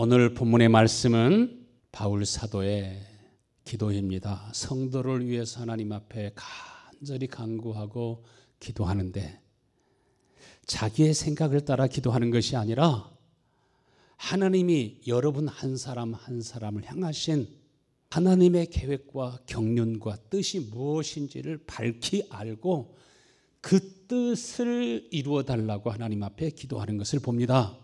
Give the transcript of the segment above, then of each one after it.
오늘 본문의 말씀은 바울 사도의 기도입니다. 성도를 위해서 하나님 앞에 간절히 간구하고 기도하는데 자기의 생각을 따라 기도하는 것이 아니라 하나님이 여러분 한 사람 한 사람을 향하신 하나님의 계획과 경륜과 뜻이 무엇인지를 밝히 알고 그 뜻을 이루어 달라고 하나님 앞에 기도하는 것을 봅니다.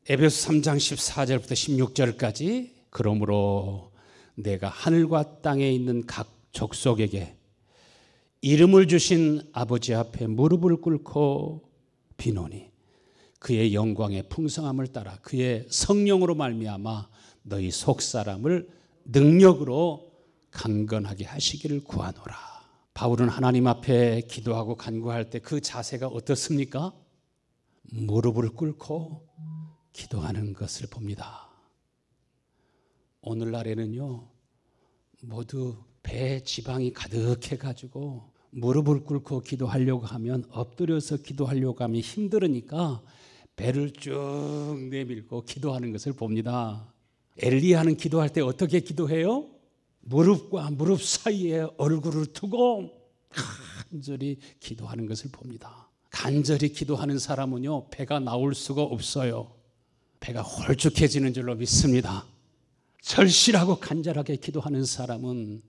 에베소 3장 14절부터 16절까지 그러므로 내가 하늘과 땅에 있는 각 족속에게 이름을 주신 아버지 앞에 무릎을 꿇고 비노니 그의 영광의 풍성함을 따라 그의 성령으로 말미암아 너희 속사람을 능력으로 강건하게 하시기를 구하노라. 바울은 하나님 앞에 기도하고 간구할 때 그 자세가 어떻습니까? 무릎을 꿇고 기도하는 것을 봅니다. 오늘날에는요, 모두 배에 지방이 가득해가지고 무릎을 꿇고 기도하려고 하면, 엎드려서 기도하려고 하면 힘들으니까 배를 쭉 내밀고 기도하는 것을 봅니다. 엘리야는 기도할 때 어떻게 기도해요? 무릎과 무릎 사이에 얼굴을 두고 간절히 기도하는 것을 봅니다. 간절히 기도하는 사람은요, 배가 나올 수가 없어요. 배가 홀쭉해지는 줄로 믿습니다. 절실하고 간절하게 기도하는 사람은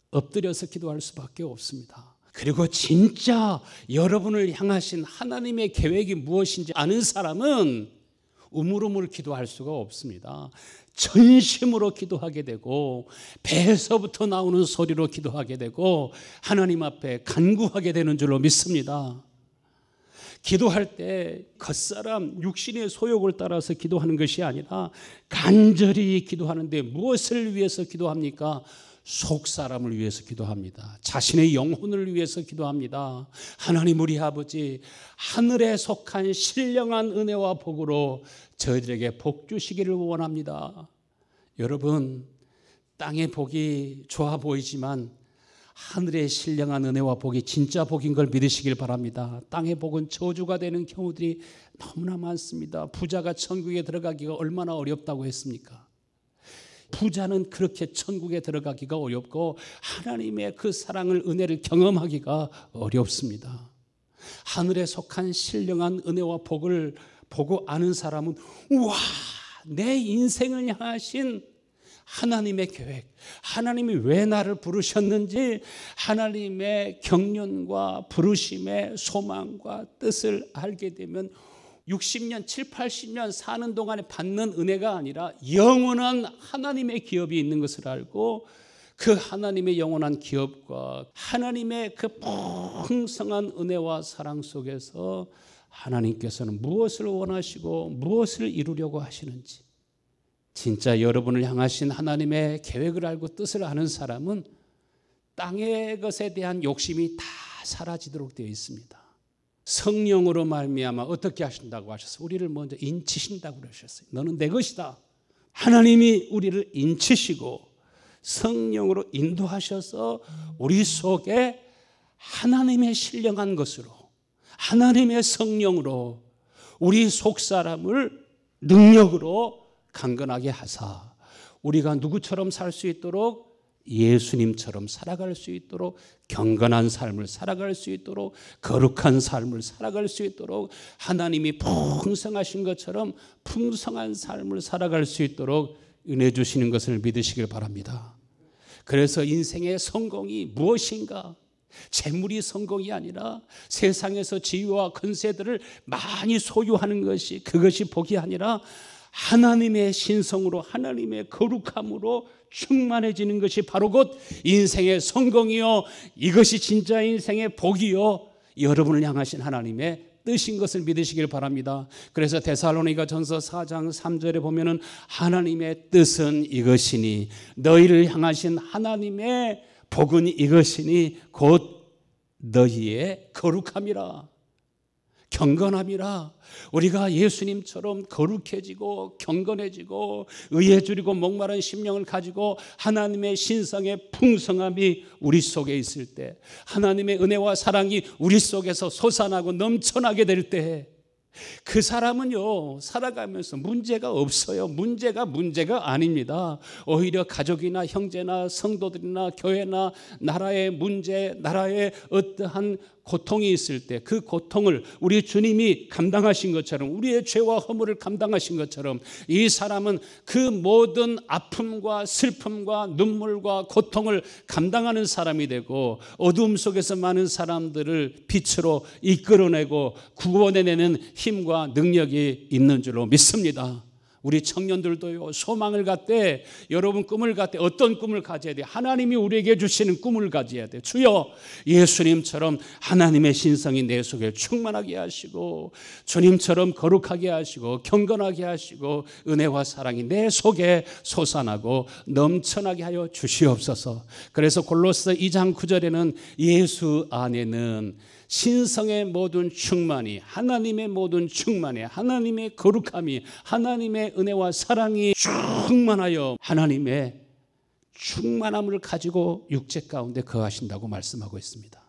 엎드려서 기도할 수밖에 없습니다. 그리고 진짜 여러분을 향하신 하나님의 계획이 무엇인지 아는 사람은 우물우물 기도할 수가 없습니다. 전심으로 기도하게 되고 배에서부터 나오는 소리로 기도하게 되고 하나님 앞에 간구하게 되는 줄로 믿습니다. 기도할 때 겉사람 육신의 소욕을 따라서 기도하는 것이 아니라 간절히 기도하는데 무엇을 위해서 기도합니까? 속사람을 위해서 기도합니다. 자신의 영혼을 위해서 기도합니다. 하나님 우리 아버지, 하늘에 속한 신령한 은혜와 복으로 저희들에게 복 주시기를 원합니다. 여러분, 땅의 복이 좋아 보이지만 하늘의 신령한 은혜와 복이 진짜 복인 걸 믿으시길 바랍니다. 땅의 복은 저주가 되는 경우들이 너무나 많습니다. 부자가 천국에 들어가기가 얼마나 어렵다고 했습니까? 부자는 그렇게 천국에 들어가기가 어렵고 하나님의 그 사랑을, 은혜를 경험하기가 어렵습니다. 하늘에 속한 신령한 은혜와 복을 보고 아는 사람은 우와, 내 인생을 향하신 하나님의 계획, 하나님이 왜 나를 부르셨는지 하나님의 경륜과 부르심의 소망과 뜻을 알게 되면 60년, 7, 80년 사는 동안에 받는 은혜가 아니라 영원한 하나님의 기업이 있는 것을 알고 그 하나님의 영원한 기업과 하나님의 그 풍성한 은혜와 사랑 속에서 하나님께서는 무엇을 원하시고 무엇을 이루려고 하시는지 진짜 여러분을 향하신 하나님의 계획을 알고 뜻을 아는 사람은 땅의 것에 대한 욕심이 다 사라지도록 되어 있습니다. 성령으로 말미암아 어떻게 하신다고 하셨어요? 우리를 먼저 인치신다고 그러셨어요. 너는 내 것이다. 하나님이 우리를 인치시고 성령으로 인도하셔서 우리 속에 하나님의 신령한 것으로, 하나님의 성령으로 우리 속사람을 능력으로 강건하게 하사 우리가 누구처럼 살 수 있도록, 예수님처럼 살아갈 수 있도록, 경건한 삶을 살아갈 수 있도록, 거룩한 삶을 살아갈 수 있도록, 하나님이 풍성하신 것처럼 풍성한 삶을 살아갈 수 있도록 은혜 주시는 것을 믿으시길 바랍니다. 그래서 인생의 성공이 무엇인가? 재물이 성공이 아니라 세상에서 지위와 권세들을 많이 소유하는 것이, 그것이 복이 아니라 하나님의 신성으로, 하나님의 거룩함으로 충만해지는 것이 바로 곧 인생의 성공이요, 이것이 진짜 인생의 복이요, 여러분을 향하신 하나님의 뜻인 것을 믿으시길 바랍니다. 그래서 데살로니가전서 4장 3절에 보면은 하나님의 뜻은 이것이니, 너희를 향하신 하나님의 복은 이것이니 곧 너희의 거룩함이라, 경건함이라. 우리가 예수님처럼 거룩해지고 경건해지고 의에 줄이고 목마른 심령을 가지고 하나님의 신성의 풍성함이 우리 속에 있을 때, 하나님의 은혜와 사랑이 우리 속에서 솟아나고 넘쳐나게 될 때, 그 사람은요, 살아가면서 문제가 없어요. 문제가 아닙니다. 오히려 가족이나 형제나 성도들이나 교회나 나라의 문제, 나라의 어떠한 고통이 있을 때 그 고통을 우리 주님이 감당하신 것처럼, 우리의 죄와 허물을 감당하신 것처럼 이 사람은 그 모든 아픔과 슬픔과 눈물과 고통을 감당하는 사람이 되고, 어둠 속에서 많은 사람들을 빛으로 이끌어내고 구원해내는 힘과 능력이 있는 줄로 믿습니다. 우리 청년들도요, 소망을 갖되, 여러분 꿈을 갖되 어떤 꿈을 가져야 돼요? 하나님이 우리에게 주시는 꿈을 가져야 돼요. 주여, 예수님처럼 하나님의 신성이 내 속에 충만하게 하시고, 주님처럼 거룩하게 하시고 경건하게 하시고, 은혜와 사랑이 내 속에 솟아나고 넘쳐나게 하여 주시옵소서. 그래서 골로새 2장 9절에는 예수 안에는 신성의 모든 충만이, 하나님의 모든 충만이, 하나님의 거룩함이, 하나님의 은혜와 사랑이 충만하여 하나님의 충만함을 가지고 육체 가운데 거하신다고 말씀하고 있습니다.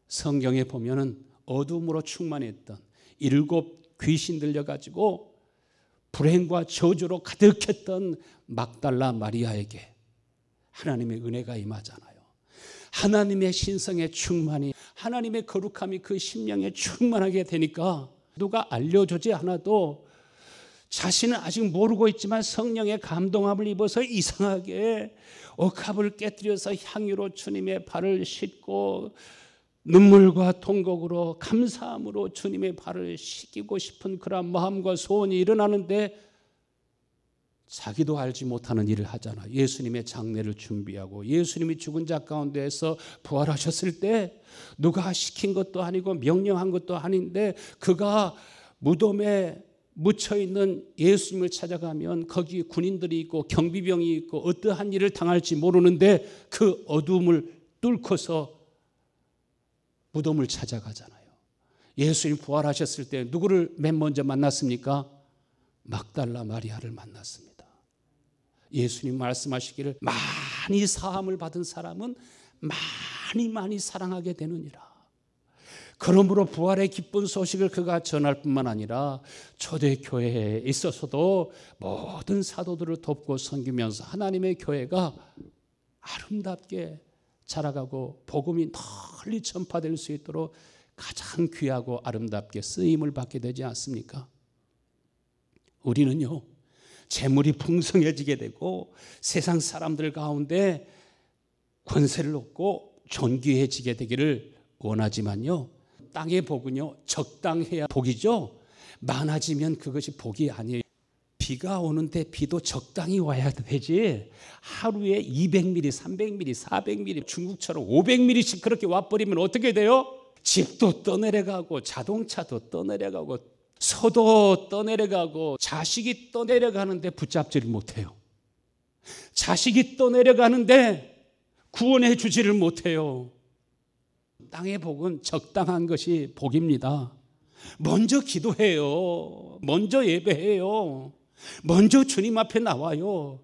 성경에 보면은 어둠으로 충만했던 7 귀신 들려가지고 불행과 저주로 가득했던 막달라 마리아에게 하나님의 은혜가 임하잖아요. 하나님의 신성의 충만이, 하나님의 거룩함이 그 심령에 충만하게 되니까 누가 알려주지 않아도 자신은 아직 모르고 있지만 성령의 감동함을 입어서 이상하게 억압을 깨뜨려서 향유로 주님의 발을 씻고 눈물과 통곡으로 감사함으로 주님의 발을 씻기고 싶은 그런 마음과 소원이 일어나는데, 자기도 알지 못하는 일을 하잖아. 예수님의 장례를 준비하고 예수님이 죽은 자 가운데에서 부활하셨을 때 누가 시킨 것도 아니고 명령한 것도 아닌데, 그가 무덤에 묻혀있는 예수님을 찾아가면 거기 군인들이 있고 경비병이 있고 어떠한 일을 당할지 모르는데 그 어둠을 뚫고서 무덤을 찾아가잖아요. 예수님 부활하셨을 때 누구를 맨 먼저 만났습니까? 막달라 마리아를 만났습니다. 예수님 말씀하시기를 많이 사함을 받은 사람은 많이 사랑하게 되느니라. 그러므로 부활의 기쁜 소식을 그가 전할 뿐만 아니라 초대교회에 있어서도 모든 사도들을 돕고 섬기면서 하나님의 교회가 아름답게 자라가고 복음이 널리 전파될 수 있도록 가장 귀하고 아름답게 쓰임을 받게 되지 않습니까? 우리는요, 재물이 풍성해지게 되고 세상 사람들 가운데 권세를 얻고 존귀해지게 되기를 원하지만요, 땅의 복은요, 적당해야 복이죠. 많아지면 그것이 복이 아니에요. 비가 오는데 비도 적당히 와야 되지, 하루에 200mm, 300mm, 400mm, 중국처럼 500mm씩 그렇게 와버리면 어떻게 돼요? 집도 떠내려가고 자동차도 떠내려가고 서도 떠내려가고 자식이 떠내려가는데 붙잡지를 못해요. 자식이 떠내려가는데 구원해 주지를 못해요. 땅의 복은 적당한 것이 복입니다. 먼저 기도해요. 먼저 예배해요. 먼저 주님 앞에 나와요.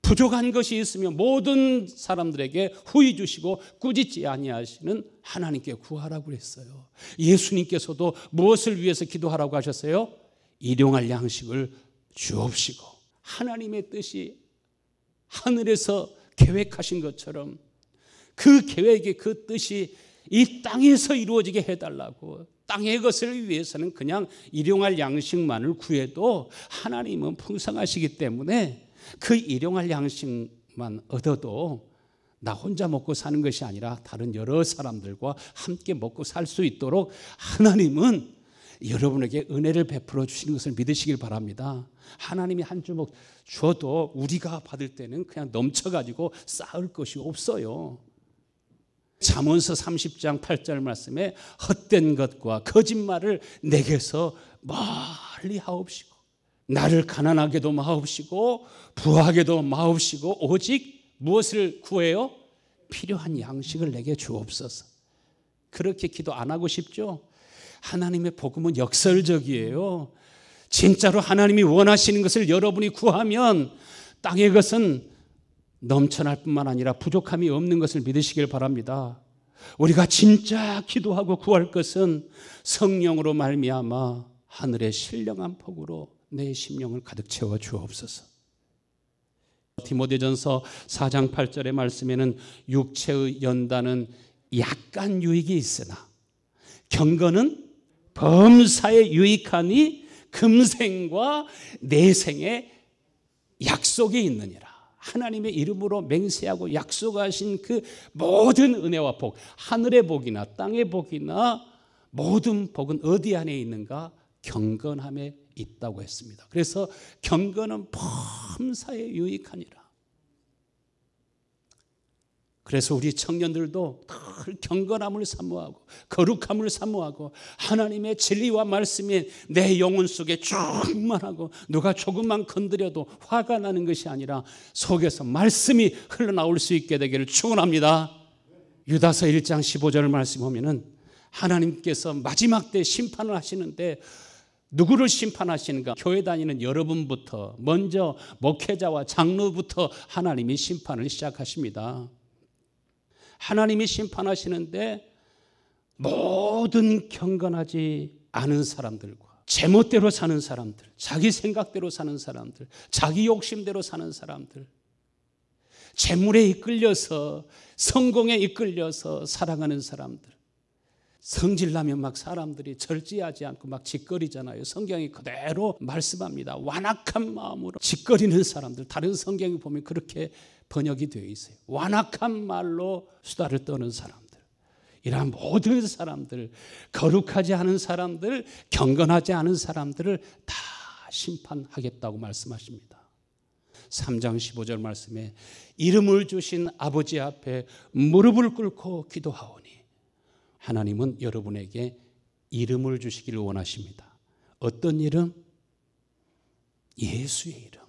부족한 것이 있으면 모든 사람들에게 후히 주시고 꾸짖지 아니하시는 하나님께 구하라고 그랬어요. 예수님께서도 무엇을 위해서 기도하라고 하셨어요? 일용할 양식을 주옵시고, 하나님의 뜻이 하늘에서 계획하신 것처럼 그 계획의 그 뜻이 이 땅에서 이루어지게 해달라고. 땅의 것을 위해서는 그냥 일용할 양식만을 구해도 하나님은 풍성하시기 때문에 그 일용할 양식만 얻어도 나 혼자 먹고 사는 것이 아니라 다른 여러 사람들과 함께 먹고 살 수 있도록 하나님은 여러분에게 은혜를 베풀어 주시는 것을 믿으시길 바랍니다. 하나님이 한 주먹 줘도 우리가 받을 때는 그냥 넘쳐가지고 쌓을 것이 없어요. 잠언서 30장 8절 말씀에 헛된 것과 거짓말을 내게서 멀리 하옵시고 나를 가난하게도 마옵시고 부하게도 마옵시고 오직 무엇을 구해요? 필요한 양식을 내게 주옵소서. 그렇게 기도 안 하고 싶죠? 하나님의 복음은 역설적이에요. 진짜로 하나님이 원하시는 것을 여러분이 구하면 땅의 것은 넘쳐날 뿐만 아니라 부족함이 없는 것을 믿으시길 바랍니다. 우리가 진짜 기도하고 구할 것은 성령으로 말미암아 하늘의 신령한 폭우로 내 심령을 가득 채워 주옵소서. 디모데전서 4장 8절의 말씀에는 육체의 연단은 약간 유익이 있으나 경건은 범사에 유익하니 금생과 내생의 약속이 있느니라. 하나님의 이름으로 맹세하고 약속하신 그 모든 은혜와 복, 하늘의 복이나 땅의 복이나 모든 복은 어디 안에 있는가? 경건함에 있다고 했습니다. 그래서 경건은 범사에 유익하니라. 그래서 우리 청년들도 늘 경건함을 사모하고 거룩함을 사모하고 하나님의 진리와 말씀이 내 영혼 속에 충만하고 누가 조금만 건드려도 화가 나는 것이 아니라 속에서 말씀이 흘러나올 수 있게 되기를 축원합니다. 유다서 1장 15절 말씀 보면은 하나님께서 마지막 때 심판을 하시는데 누구를 심판하시는가? 교회 다니는 여러분부터 먼저 목회자와 장로부터 하나님이 심판을 시작하십니다. 하나님이 심판하시는데 모든 경건하지 않은 사람들과 제멋대로 사는 사람들, 자기 생각대로 사는 사람들, 자기 욕심대로 사는 사람들, 재물에 이끌려서 성공에 이끌려서 살아가는 사람들, 성질나면 막 사람들이 절제하지 않고 막 짓거리잖아요. 성경이 그대로 말씀합니다. 완악한 마음으로 짓거리는 사람들, 다른 성경에 보면 그렇게 번역이 되어 있어요. 완악한 말로 수다를 떠는 사람들, 이러한 모든 사람들, 거룩하지 않은 사람들, 경건하지 않은 사람들을 다 심판하겠다고 말씀하십니다. 3장 15절 말씀에 이름을 주신 아버지 앞에 무릎을 꿇고 기도하오니, 하나님은 여러분에게 이름을 주시기를 원하십니다. 어떤 이름? 예수의 이름.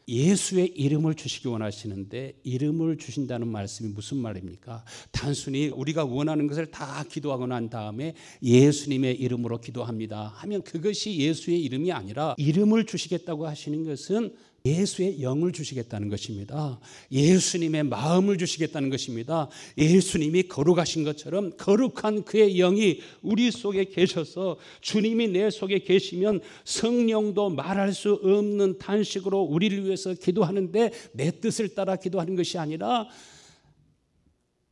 예수의 이름을 주시기 원하시는데, 이름을 주신다는 말씀이 무슨 말입니까? 단순히 우리가 원하는 것을 다 기도하고 난 다음에 예수님의 이름으로 기도합니다 하면 그것이 예수의 이름이 아니라, 이름을 주시겠다고 하시는 것은 예수의 영을 주시겠다는 것입니다. 예수님의 마음을 주시겠다는 것입니다. 예수님이 거룩하신 것처럼 거룩한 그의 영이 우리 속에 계셔서 주님이 내 속에 계시면 성령도 말할 수 없는 탄식으로 우리를 위해서 기도하는데 내 뜻을 따라 기도하는 것이 아니라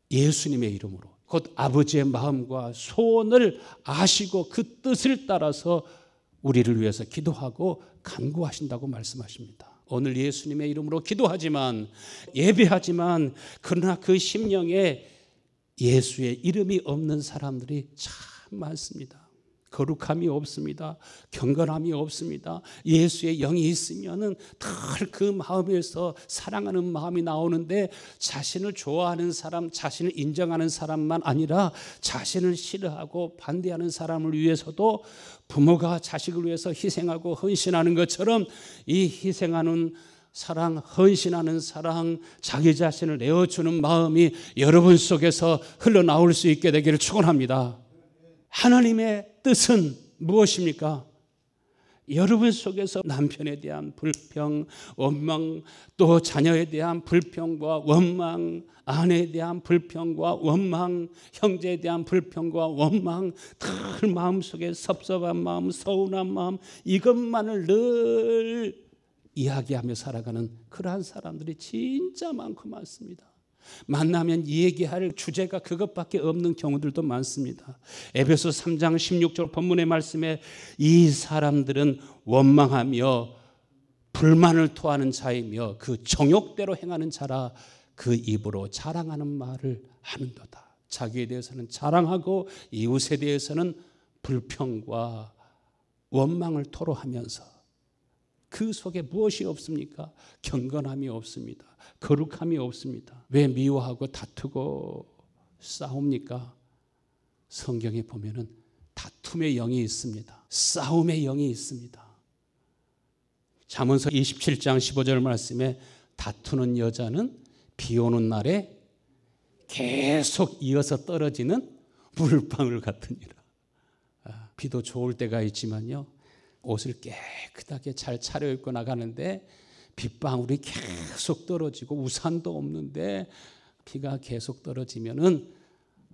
예수님의 이름으로, 곧 아버지의 마음과 소원을 아시고 그 뜻을 따라서 우리를 위해서 기도하고 간구하신다고 말씀하십니다. 오늘 예수님의 이름으로 기도하지만, 예배하지만, 그러나 그 심령에 예수의 이름이 없는 사람들이 참 많습니다. 거룩함이 없습니다. 경건함이 없습니다. 예수의 영이 있으면은 늘 그 마음에서 사랑하는 마음이 나오는데, 자신을 좋아하는 사람, 자신을 인정하는 사람만 아니라 자신을 싫어하고 반대하는 사람을 위해서도 부모가 자식을 위해서 희생하고 헌신하는 것처럼 이 희생하는 사랑, 헌신하는 사랑, 자기 자신을 내어주는 마음이 여러분 속에서 흘러나올 수 있게 되기를 축원합니다. 하나님의 뜻은 무엇입니까? 여러분 속에서 남편에 대한 불평, 원망, 또 자녀에 대한 불평과 원망, 아내에 대한 불평과 원망, 형제에 대한 불평과 원망, 늘 마음속에 섭섭한 마음, 서운한 마음, 이것만을 늘 이야기하며 살아가는 그러한 사람들이 진짜 많고 많습니다. 만나면 얘기할 주제가 그것밖에 없는 경우들도 많습니다. 에베소 3장 16절 본문의 말씀에 이 사람들은 원망하며 불만을 토하는 자이며 그 정욕대로 행하는 자라 그 입으로 자랑하는 말을 하는도다. 자기에 대해서는 자랑하고 이웃에 대해서는 불평과 원망을 토로하면서 그 속에 무엇이 없습니까? 경건함이 없습니다. 거룩함이 없습니다. 왜 미워하고 다투고 싸웁니까? 성경에 보면은 다툼의 영이 있습니다. 싸움의 영이 있습니다. 잠언서 27장 15절 말씀에 다투는 여자는 비 오는 날에 계속 이어서 떨어지는 물방울 같으니라. 비도 좋을 때가 있지만요, 옷을 깨끗하게 잘 차려입고 나가는데 빗방울이 계속 떨어지고 우산도 없는데 비가 계속 떨어지면은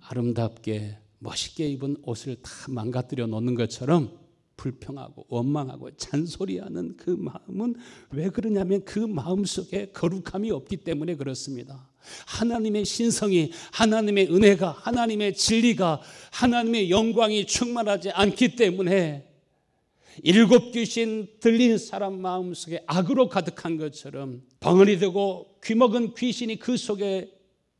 아름답게 멋있게 입은 옷을 다 망가뜨려 놓는 것처럼 불평하고 원망하고 잔소리하는 그 마음은 왜 그러냐면 그 마음속에 거룩함이 없기 때문에 그렇습니다. 하나님의 신성이, 하나님의 은혜가, 하나님의 진리가, 하나님의 영광이 충만하지 않기 때문에 일곱 귀신 들린 사람 마음속에 악으로 가득한 것처럼 벙어리 되고 귀먹은 귀신이 그 속에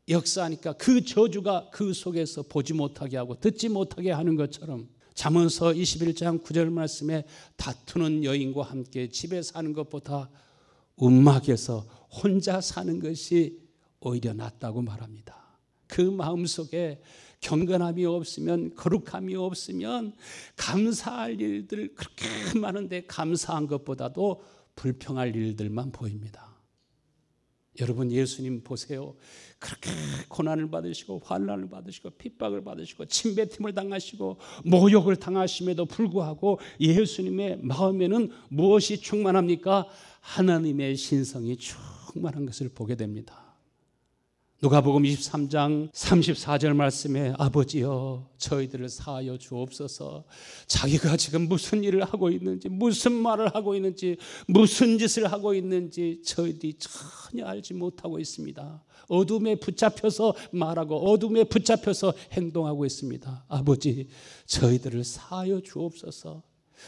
역사하니까 그 저주가 그 속에서 보지 못하게 하고 듣지 못하게 하는 것처럼 잠언서 21장 9절 말씀에 다투는 여인과 함께 집에 사는 것보다 움막에서 혼자 사는 것이 오히려 낫다고 말합니다. 그 마음속에 경건함이 없으면, 거룩함이 없으면 감사할 일들 그렇게 많은데 감사한 것보다도 불평할 일들만 보입니다. 여러분, 예수님 보세요. 그렇게 고난을 받으시고 환난을 받으시고 핍박을 받으시고 침뱉음을 당하시고 모욕을 당하심에도 불구하고 예수님의 마음에는 무엇이 충만합니까? 하나님의 신성이 충만한 것을 보게 됩니다. 누가복음 23장 34절 말씀에 아버지여 저희들을 사하여 주옵소서. 자기가 지금 무슨 일을 하고 있는지, 무슨 말을 하고 있는지, 무슨 짓을 하고 있는지 저희들이 전혀 알지 못하고 있습니다. 어둠에 붙잡혀서 말하고 어둠에 붙잡혀서 행동하고 있습니다. 아버지 저희들을 사하여 주옵소서.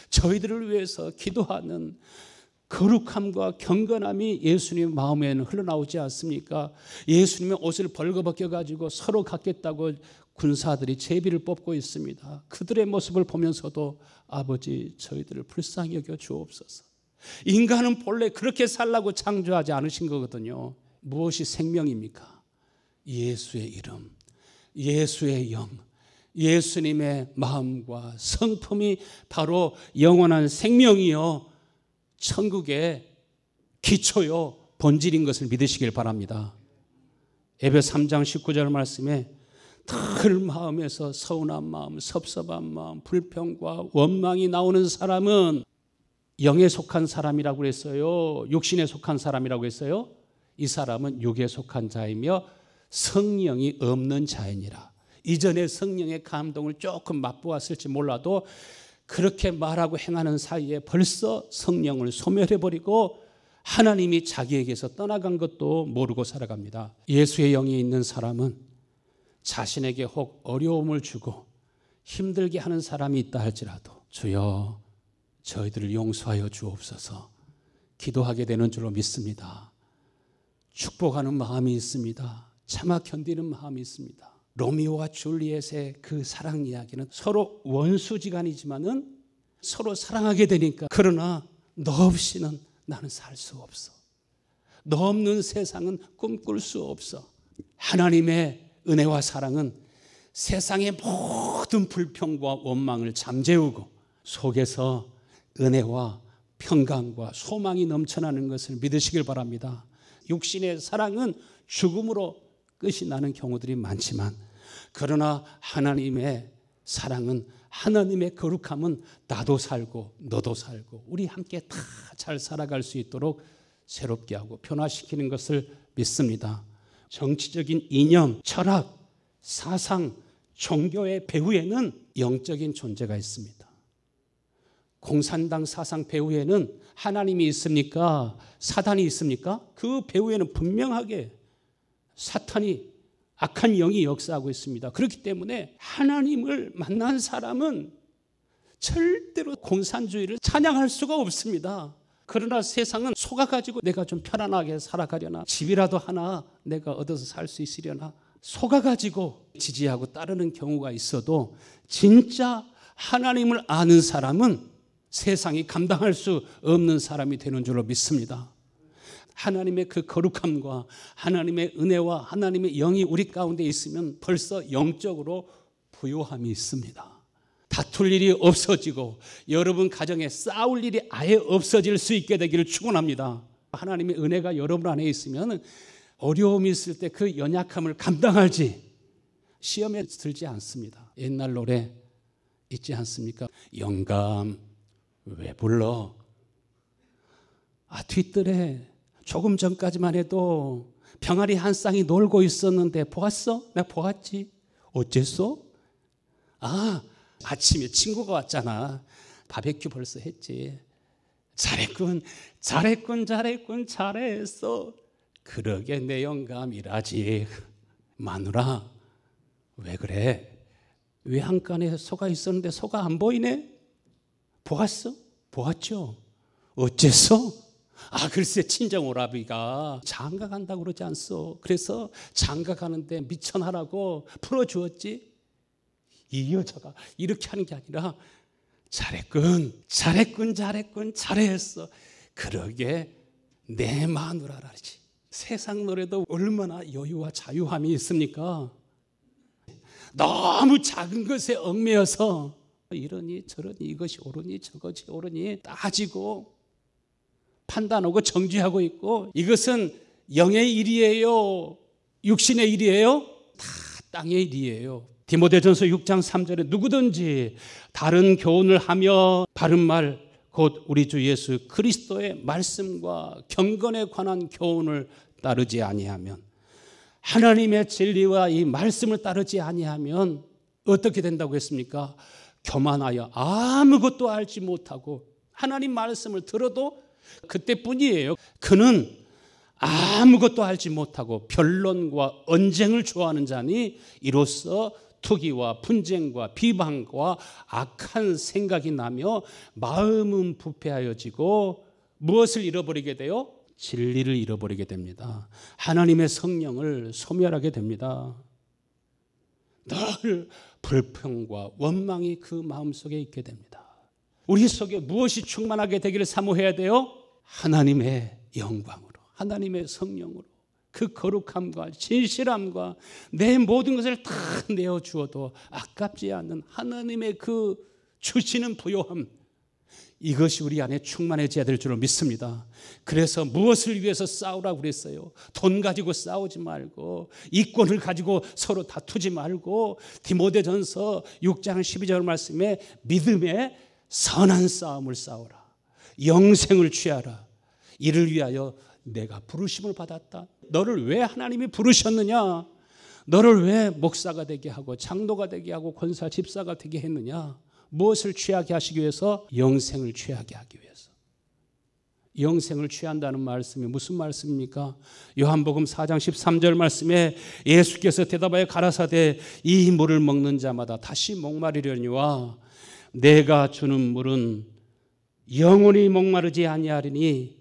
저희들을 위해서 기도하는 거룩함과 경건함이 예수님 마음에는 흘러나오지 않습니까? 예수님의 옷을 벌거벗겨 가지고 서로 갖겠다고 군사들이 제비를 뽑고 있습니다. 그들의 모습을 보면서도 아버지 저희들을 불쌍히 여겨 주옵소서. 인간은 본래 그렇게 살라고 창조하지 않으신 거거든요. 무엇이 생명입니까? 예수의 이름, 예수의 영, 예수님의 마음과 성품이 바로 영원한 생명이요 천국의 기초요 본질인 것을 믿으시길 바랍니다. 에베소 3장 19절 말씀에 늘 마음에서 서운한 마음, 섭섭한 마음, 불평과 원망이 나오는 사람은 영에 속한 사람이라고 그랬어요? 육신에 속한 사람이라고 했어요? 이 사람은 육에 속한 자이며 성령이 없는 자이니라. 이전에 성령의 감동을 조금 맛보았을지 몰라도 그렇게 말하고 행하는 사이에 벌써 성령을 소멸해버리고 하나님이 자기에게서 떠나간 것도 모르고 살아갑니다. 예수의 영이 있는 사람은 자신에게 혹 어려움을 주고 힘들게 하는 사람이 있다 할지라도 주여 저희들을 용서하여 주옵소서 기도하게 되는 줄로 믿습니다. 축복하는 마음이 있습니다. 참아 견디는 마음이 있습니다. 로미오와 줄리엣의 그 사랑 이야기는 서로 원수지간이지만은 서로 사랑하게 되니까 그러나 너 없이는 나는 살 수 없어. 너 없는 세상은 꿈꿀 수 없어. 하나님의 은혜와 사랑은 세상의 모든 불평과 원망을 잠재우고 속에서 은혜와 평강과 소망이 넘쳐나는 것을 믿으시길 바랍니다. 육신의 사랑은 죽음으로 끝이 나는 경우들이 많지만 그러나 하나님의 사랑은 하나님의 거룩함은 나도 살고 너도 살고 우리 함께 다 잘 살아갈 수 있도록 새롭게 하고 변화시키는 것을 믿습니다. 정치적인 이념, 철학, 사상, 종교의 배후에는 영적인 존재가 있습니다. 공산당 사상 배후에는 하나님이 있습니까? 사단이 있습니까? 그 배후에는 분명하게 사탄이 악한 영이 역사하고 있습니다. 그렇기 때문에 하나님을 만난 사람은 절대로 공산주의를 찬양할 수가 없습니다. 그러나 세상은 속아가지고 내가 좀 편안하게 살아가려나 집이라도 하나 내가 얻어서 살 수 있으려나 속아가지고 지지하고 따르는 경우가 있어도 진짜 하나님을 아는 사람은 세상이 감당할 수 없는 사람이 되는 줄로 믿습니다. 하나님의 그 거룩함과 하나님의 은혜와 하나님의 영이 우리 가운데 있으면 벌써 영적으로 부요함이 있습니다. 다툴 일이 없어지고 여러분 가정에 싸울 일이 아예 없어질 수 있게 되기를 축원합니다. 하나님의 은혜가 여러분 안에 있으면 어려움이 있을 때 그 연약함을 감당할지 시험에 들지 않습니다. 옛날 노래 있지 않습니까? 영감 왜 불러? 뒷뜰에 조금 전까지만 해도 병아리 한 쌍이 놀고 있었는데 보았어? 내가 보았지. 어째서? 아침에 친구가 왔잖아. 바베큐 벌써 했지. 잘했군, 잘했군, 잘했군, 잘했어. 그러게 내 영감이라지. 마누라, 왜 그래? 외양간에 소가 있었는데 소가 안 보이네? 보았어? 보았죠? 어째서? 글쎄 친정오라비가 장가 간다고 그러지 않소. 그래서 장가 가는데 미천하라고 풀어주었지. 이 여자가 이렇게 하는 게 아니라 잘했군, 잘했군, 잘했군, 잘했어. 그러게 내 마누라라지. 세상 노래도 얼마나 여유와 자유함이 있습니까? 너무 작은 것에 얽매여서 이러니 저러니 이것이 옳으니 저것이 옳으니 따지고 판단하고 정죄하고 있고, 이것은 영의 일이에요? 육신의 일이에요? 다 땅의 일이에요. 디모데전서 6장 3절에 누구든지 다른 교훈을 하며 바른 말 곧 우리 주 예수 그리스도의 말씀과 경건에 관한 교훈을 따르지 아니하면, 하나님의 진리와 이 말씀을 따르지 아니하면 어떻게 된다고 했습니까? 교만하여 아무것도 알지 못하고, 하나님 말씀을 들어도 그때뿐이에요. 그는 아무것도 알지 못하고 변론과 언쟁을 좋아하는 자니 이로써 투기와 분쟁과 비방과 악한 생각이 나며 마음은 부패하여지고 무엇을 잃어버리게 돼요? 진리를 잃어버리게 됩니다. 하나님의 성령을 소멸하게 됩니다. 늘 불평과 원망이 그 마음속에 있게 됩니다. 우리 속에 무엇이 충만하게 되기를 사모해야 돼요? 하나님의 영광으로, 하나님의 성령으로, 그 거룩함과 진실함과 내 모든 것을 다 내어주어도 아깝지 않는 하나님의 그 주시는 부요함, 이것이 우리 안에 충만해져야 될 줄로 믿습니다. 그래서 무엇을 위해서 싸우라고 그랬어요? 돈 가지고 싸우지 말고, 이권을 가지고 서로 다투지 말고, 디모데전서 6장 12절 말씀에 믿음의 선한 싸움을 싸우라. 영생을 취하라. 이를 위하여 내가 부르심을 받았다. 너를 왜 하나님이 부르셨느냐? 너를 왜 목사가 되게 하고 장로가 되게 하고 권사 집사가 되게 했느냐? 무엇을 취하게 하시기 위해서? 영생을 취하게 하기 위해서. 영생을 취한다는 말씀이 무슨 말씀입니까? 요한복음 4장 13절 말씀에 예수께서 대답하여 가라사대 이 물을 먹는 자마다 다시 목마르려니와 내가 주는 물은 영원히 목마르지 아니하리니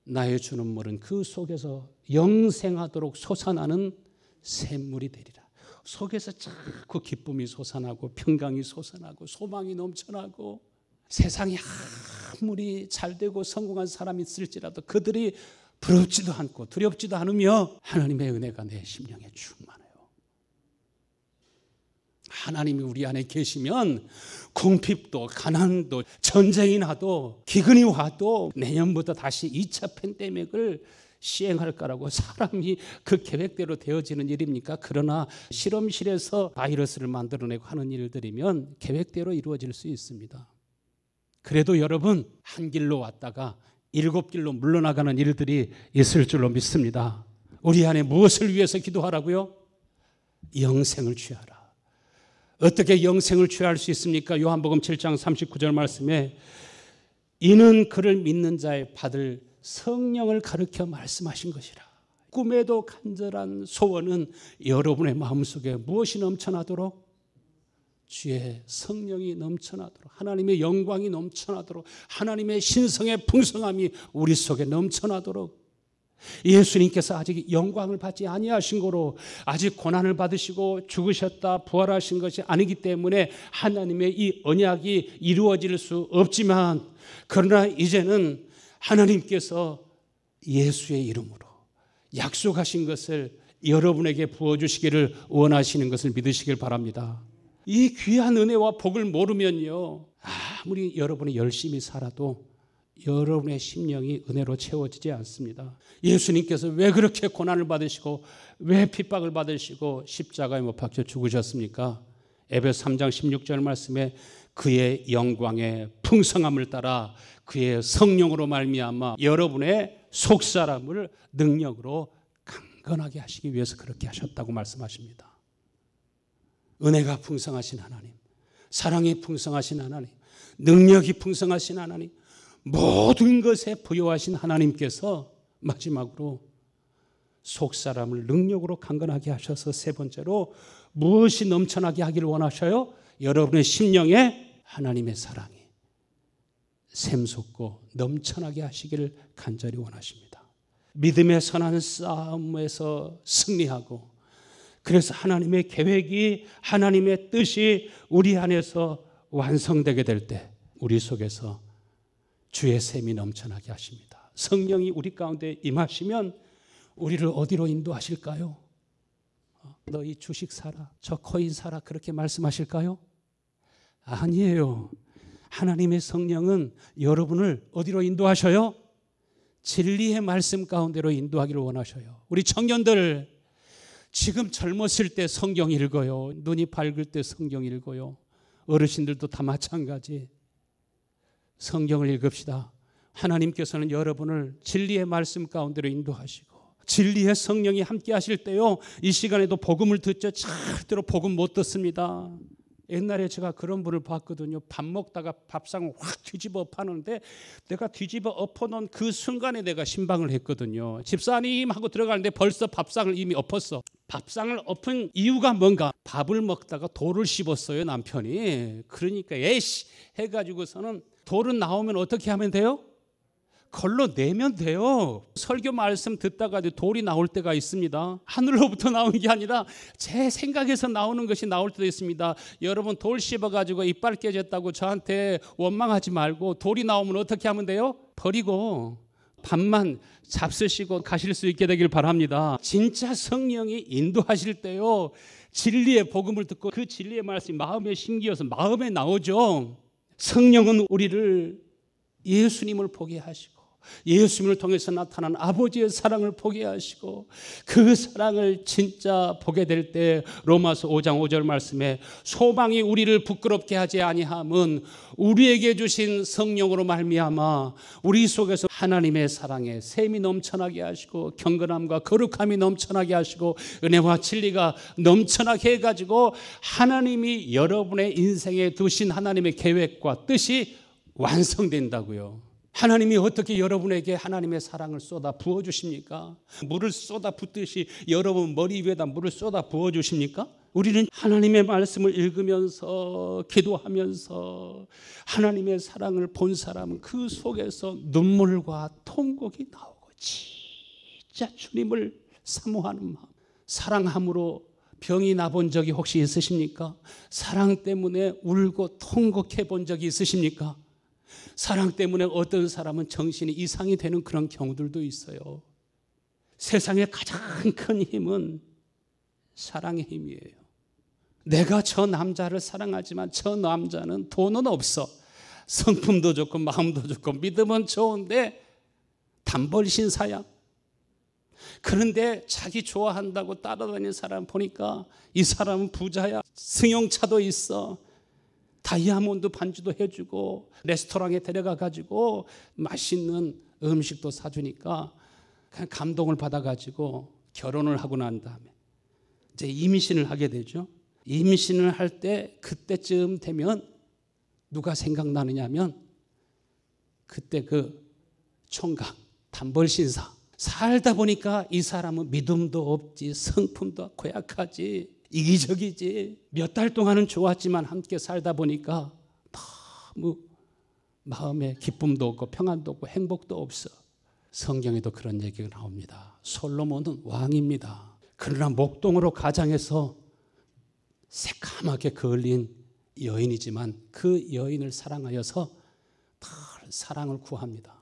나의 주는 물은 그 속에서 영생하도록 솟아나는 샘물이 되리라. 속에서 자꾸 기쁨이 솟아나고 평강이 솟아나고 소망이 넘쳐나고, 세상에 아무리 잘되고 성공한 사람이 있을지라도 그들이 부럽지도 않고 두렵지도 않으며 하나님의 은혜가 내 심령에 충만해요. 하나님이 우리 안에 계시면 궁핍도 가난도 전쟁이 나도 기근이 와도 내년부터 다시 2차 팬데믹을 시행할 거라고 사람이 그 계획대로 되어지는 일입니까? 그러나 실험실에서 바이러스를 만들어내고 하는 일들이면 계획대로 이루어질 수 있습니다. 그래도 여러분, 한 길로 왔다가 7길로 물러나가는 일들이 있을 줄로 믿습니다. 우리 안에 무엇을 위해서 기도하라고요? 영생을 취하라. 어떻게 영생을 취할 수 있습니까? 요한복음 7장 39절 말씀에 이는 그를 믿는 자의 받을 성령을 가르쳐 말씀하신 것이라. 꿈에도 간절한 소원은 여러분의 마음속에 무엇이 넘쳐나도록? 주의 성령이 넘쳐나도록, 하나님의 영광이 넘쳐나도록, 하나님의 신성의 풍성함이 우리 속에 넘쳐나도록. 예수님께서 아직 영광을 받지 아니하신 거로 아직 고난을 받으시고 죽으셨다 부활하신 것이 아니기 때문에 하나님의 이 언약이 이루어질 수 없지만, 그러나 이제는 하나님께서 예수의 이름으로 약속하신 것을 여러분에게 부어주시기를 원하시는 것을 믿으시길 바랍니다. 이 귀한 은혜와 복을 모르면요, 아무리 여러분이 열심히 살아도 여러분의 심령이 은혜로 채워지지 않습니다. 예수님께서 왜 그렇게 고난을 받으시고 왜 핍박을 받으시고 십자가에 못 박혀 죽으셨습니까? 에베소 3장 16절 말씀에 그의 영광의 풍성함을 따라 그의 성령으로 말미암아 여러분의 속사람을 능력으로 강건하게 하시기 위해서 그렇게 하셨다고 말씀하십니다. 은혜가 풍성하신 하나님, 사랑이 풍성하신 하나님, 능력이 풍성하신 하나님, 모든 것에 부여하신 하나님께서 마지막으로 속사람을 능력으로 강건하게 하셔서 세 번째로 무엇이 넘쳐나게 하기를 원하셔요? 여러분의 심령에 하나님의 사랑이 샘솟고 넘쳐나게 하시기를 간절히 원하십니다. 믿음의 선한 싸움에서 승리하고, 그래서 하나님의 계획이, 하나님의 뜻이 우리 안에서 완성되게 될 때 우리 속에서 주의 샘이 넘쳐나게 하십니다. 성령이 우리 가운데 임하시면 우리를 어디로 인도하실까요? 너 이 주식 사라, 저 코인 사라, 그렇게 말씀하실까요? 아니에요. 하나님의 성령은 여러분을 어디로 인도하셔요? 진리의 말씀 가운데로 인도하기를 원하셔요. 우리 청년들, 지금 젊었을 때 성경 읽어요. 눈이 밝을 때 성경 읽어요. 어르신들도 다 마찬가지. 성경을 읽읍시다. 하나님께서는 여러분을 진리의 말씀 가운데로 인도하시고, 진리의 성령이 함께 하실 때요, 이 시간에도 복음을 듣죠. 절대로 복음 못 듣습니다. 옛날에 제가 그런 분을 봤거든요. 밥 먹다가 밥상을 확 뒤집어 엎었는데, 내가 뒤집어 엎어놓은 그 순간에 내가 신방을 했거든요. 집사님 하고 들어가는데 벌써 밥상을 이미 엎었어. 밥상을 엎은 이유가 뭔가? 밥을 먹다가 돌을 씹었어요, 남편이. 그러니까 에이씨 해가지고서는 돌은 나오면 어떻게 하면 돼요? 걸러내면 돼요. 설교 말씀 듣다가 돌이 나올 때가 있습니다. 하늘로부터 나오는 게 아니라 제 생각에서 나오는 것이 나올 때도 있습니다. 여러분, 돌 씹어가지고 이빨 깨졌다고 저한테 원망하지 말고, 돌이 나오면 어떻게 하면 돼요? 버리고 밥만 잡수시고 가실 수 있게 되길 바랍니다. 진짜 성령이 인도하실 때요, 진리의 복음을 듣고 그 진리의 말씀이 마음에 심기어서 마음에 나오죠. 성령은 우리를 예수님을 보게 하시고, 예수님을 통해서 나타난 아버지의 사랑을 보게 하시고, 그 사랑을 진짜 보게 될 때 로마서 5장 5절 말씀에 소망이 우리를 부끄럽게 하지 아니함은 우리에게 주신 성령으로 말미암아 우리 속에서 하나님의 사랑에 샘이 넘쳐나게 하시고, 경건함과 거룩함이 넘쳐나게 하시고, 은혜와 진리가 넘쳐나게 해가지고 하나님이 여러분의 인생에 두신 하나님의 계획과 뜻이 완성된다고요. 하나님이 어떻게 여러분에게 하나님의 사랑을 쏟아 부어주십니까? 물을 쏟아 붓듯이 여러분 머리 위에다 물을 쏟아 부어주십니까? 우리는 하나님의 말씀을 읽으면서 기도하면서 하나님의 사랑을 본 사람은 그 속에서 눈물과 통곡이 나오고, 진짜 주님을 사모하는 마음, 사랑함으로 병이 나본 적이 혹시 있으십니까? 사랑 때문에 울고 통곡해 본 적이 있으십니까? 사랑 때문에 어떤 사람은 정신이 이상이 되는 그런 경우들도 있어요. 세상의 가장 큰 힘은 사랑의 힘이에요. 내가 저 남자를 사랑하지만 저 남자는 돈은 없어. 성품도 좋고 마음도 좋고 믿음은 좋은데 단벌 신사야. 그런데 자기 좋아한다고 따라다니는 사람 보니까 이 사람은 부자야. 승용차도 있어. 다이아몬드 반지도 해주고 레스토랑에 데려가 가지고 맛있는 음식도 사주니까 그냥 감동을 받아가지고 결혼을 하고 난 다음에 이제 임신을 하게 되죠. 임신을 할 때 그때쯤 되면 누가 생각나느냐면 그때 그 총각 단벌신사 살다 보니까 이 사람은 믿음도 없지, 성품도 고약하지, 이기적이지. 몇 달 동안은 좋았지만 함께 살다 보니까 너무 마음에 기쁨도 없고 평안도 없고 행복도 없어. 성경에도 그런 얘기가 나옵니다. 솔로몬은 왕입니다. 그러나 목동으로 가장해서 새까맣게 그을린 여인이지만 그 여인을 사랑하여서 늘 사랑을 구합니다.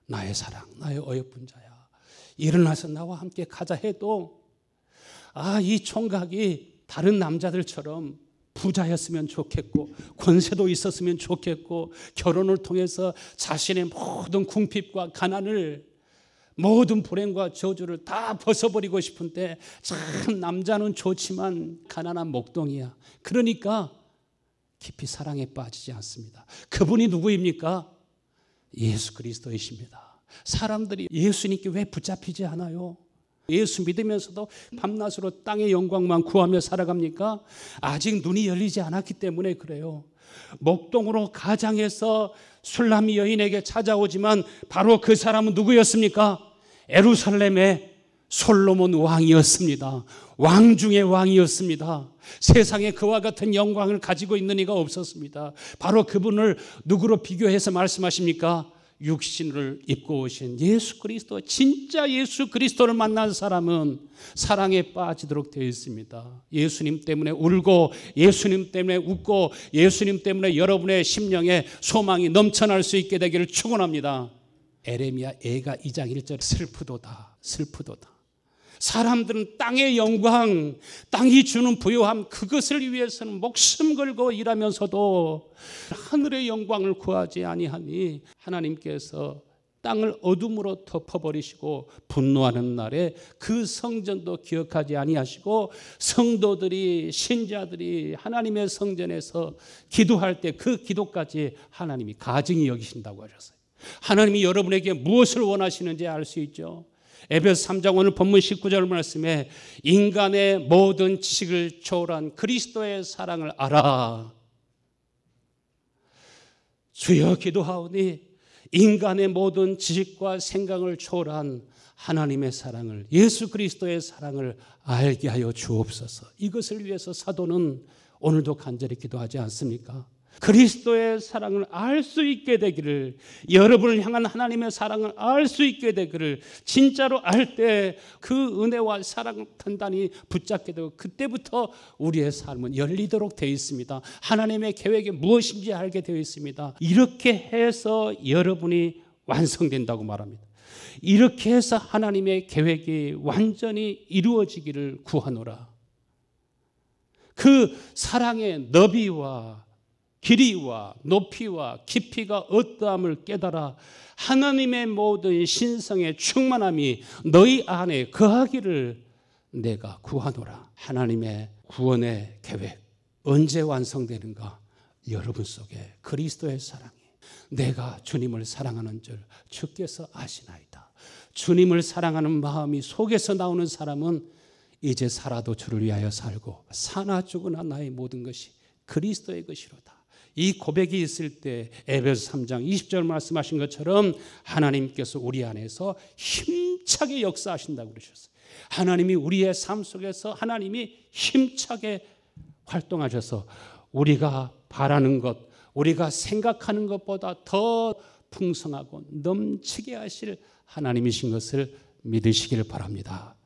나의 사랑, 나의 어여쁜 자야, 일어나서 나와 함께 가자 해도 이 총각이 다른 남자들처럼 부자였으면 좋겠고 권세도 있었으면 좋겠고 결혼을 통해서 자신의 모든 궁핍과 가난을, 모든 불행과 저주를 다 벗어버리고 싶은데 참 남자는 좋지만 가난한 목동이야. 그러니까 깊이 사랑에 빠지지 않습니다. 그분이 누구입니까? 예수 그리스도이십니다. 사람들이 예수님께 왜 붙잡히지 않아요? 예수 믿으면서도 밤낮으로 땅의 영광만 구하며 살아갑니까? 아직 눈이 열리지 않았기 때문에 그래요. 목동으로 가장해서 술람이 여인에게 찾아오지만 바로 그 사람은 누구였습니까? 예루살렘의 솔로몬 왕이었습니다. 왕 중의 왕이었습니다. 세상에 그와 같은 영광을 가지고 있는 이가 없었습니다. 바로 그분을 누구로 비교해서 말씀하십니까? 육신을 입고 오신 예수 그리스도, 진짜 예수 그리스도를 만난 사람은 사랑에 빠지도록 되어 있습니다. 예수님 때문에 울고, 예수님 때문에 웃고, 예수님 때문에 여러분의 심령에 소망이 넘쳐날 수 있게 되기를 축원합니다. 에레미야 애가 2장 1절 슬프도다, 슬프도다. 사람들은 땅의 영광, 땅이 주는 부요함, 그것을 위해서는 목숨 걸고 일하면서도 하늘의 영광을 구하지 아니하니 하나님께서 땅을 어둠으로 덮어버리시고 분노하는 날에 그 성전도 기억하지 아니하시고 성도들이, 신자들이 하나님의 성전에서 기도할 때 그 기도까지 하나님이 가증히 여기신다고 하셨어요. 하나님이 여러분에게 무엇을 원하시는지 알 수 있죠. 에베소 3장 오늘 본문 19절 말씀에 인간의 모든 지식을 초월한 그리스도의 사랑을 알아. 주여 기도하오니 인간의 모든 지식과 생각을 초월한 하나님의 사랑을, 예수 그리스도의 사랑을 알게 하여 주옵소서. 이것을 위해서 사도는 오늘도 간절히 기도하지 않습니까? 그리스도의 사랑을 알 수 있게 되기를, 여러분을 향한 하나님의 사랑을 알 수 있게 되기를, 진짜로 알 때 그 은혜와 사랑을 단단히 붙잡게 되고 그때부터 우리의 삶은 열리도록 되어 있습니다. 하나님의 계획이 무엇인지 알게 되어 있습니다. 이렇게 해서 여러분이 완성된다고 말합니다. 이렇게 해서 하나님의 계획이 완전히 이루어지기를 구하노라. 그 사랑의 너비와 길이와 높이와 깊이가 어떠함을 깨달아 하나님의 모든 신성의 충만함이 너희 안에 거하기를 내가 구하노라. 하나님의 구원의 계획 언제 완성되는가? 여러분 속에 그리스도의 사랑이, 내가 주님을 사랑하는 줄 주께서 아시나이다. 주님을 사랑하는 마음이 속에서 나오는 사람은 이제 살아도 주를 위하여 살고 사나 죽으나 나의 모든 것이 그리스도의 것이로다. 이 고백이 있을 때 에베소 3장 20절 말씀하신 것처럼 하나님께서 우리 안에서 힘차게 역사하신다고 그러셨어요. 하나님이 우리의 삶 속에서 하나님이 힘차게 활동하셔서 우리가 바라는 것, 우리가 생각하는 것보다 더 풍성하고 넘치게 하실 하나님이신 것을 믿으시길 바랍니다.